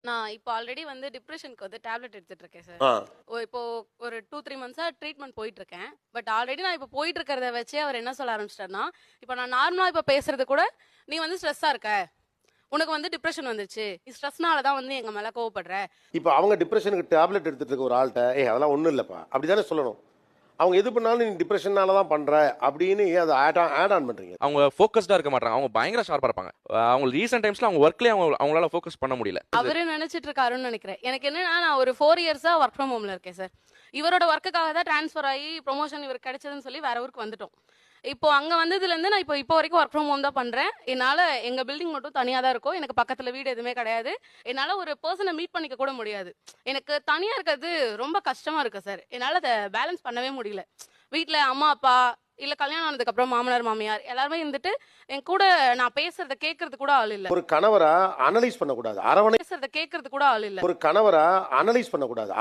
நான் இப்போ ஆல்ரெடி வந்து டிப்ரெஷனுக்கு வந்து டேப்லெட் எடுத்துட்டு இருக்கேன் சார். ஆ. இப்போ ஒரு 2, 3 மந்த்ஸா ட்ரீட்மெண்ட் போயிட்டு இருக்கேன். பட் ஆல்ரெடி நான் இப்போ போயிட்டு இருக்கிறத வச்சே அவர் என்ன சொல்ல ஆரம்பிச்சிட்டாருன்னா, இப்போ நான் நார்மலா இப்போ பேசுறது கூட, "நீ வந்து ஸ்ட்ரெஸ்ஸா இருக்க. உனக்கு வந்து டிப்ரெஷன் வந்துருச்சு. நீ ஸ்ட்ரெஸ்னால தான் வந்து எங்க மேல கோவப்படுற." இப்போ அவங்க டிப்ரெஷனுக்கு டேப்லெட் எடுத்துட்டு இருக்க ஒரு ஆள்கிட்ட, "ஏய் அதெல்லாம் ஒண்ணும் இல்லப்பா." அப்படிதானே சொல்லணும். அவங்க எது பண்ணாலும் நீ டிப்ரெஷனால தான் பண்ற அப்படின்னு ஏன் அதை ஆட் ஆன் பண்றீங்க? அவங்க ஃபோக்கஸ்டா இருக்க மாட்டாங்க. அவங்க பயங்கர ஷார்ப்பா இருப்பாங்க. அவங்க ரீசென்ட் டைம்ஸ்ல அவங்க ஒர்க்லயே அவங்களால ஃபோக்கஸ் பண்ண முடியல. அவரு நினைச்சிட்டு இருக்காருன்னு நினைக்கிறேன். எனக்கு என்னன்னா, நான் ஒரு 4 இயர்ஸா ஒர்க் ஃப்ரம் ஹோம்ல இருக்கேன் சார். இவரோட ஒர்க்குக்காக தான் ட்ரான்ஸ்ஃபர் ஆகி ப்ரொமோஷன் இவருக்கு கிடைச்சதுன்னு சொல்லி வேற ஊருக்கு வந்துட்டோம். இப்போ அங்க வந்ததுலேருந்து நான் இப்போ வரைக்கும் ஒர்க் ஃப்ரம் ஹோம் தான் பண்றேன். என்னால எங்க பில்டிங் மட்டும் தனியா தான் இருக்கும். எனக்கு பக்கத்துல வீடு எதுவுமே கிடையாது. என்னால ஒரு பர்சனை மீட் பண்ணிக்க கூட முடியாது. எனக்கு தனியா இருக்கிறது ரொம்ப கஷ்டமா இருக்கு சார். என்னால அத பேலன்ஸ் பண்ணவே முடியல. வீட்ல அம்மா, அப்பா இல்ல கல்யாணம் ஆனதுக்கு அப்புறம் மாமனார், மாமியார் எல்லாருமே இருந்துட்டு என் கூட நான் பேசுறத கேட்கறது கூட ஆள் இல்ல. ஒரு கணவரா அனலைஸ் பண்ணக்கூடாது. பேசுறத கேட்கறது கூட ஆள் இல்ல. ஒரு கணவரா அனலைஸ் பண்ணக்கூடாது.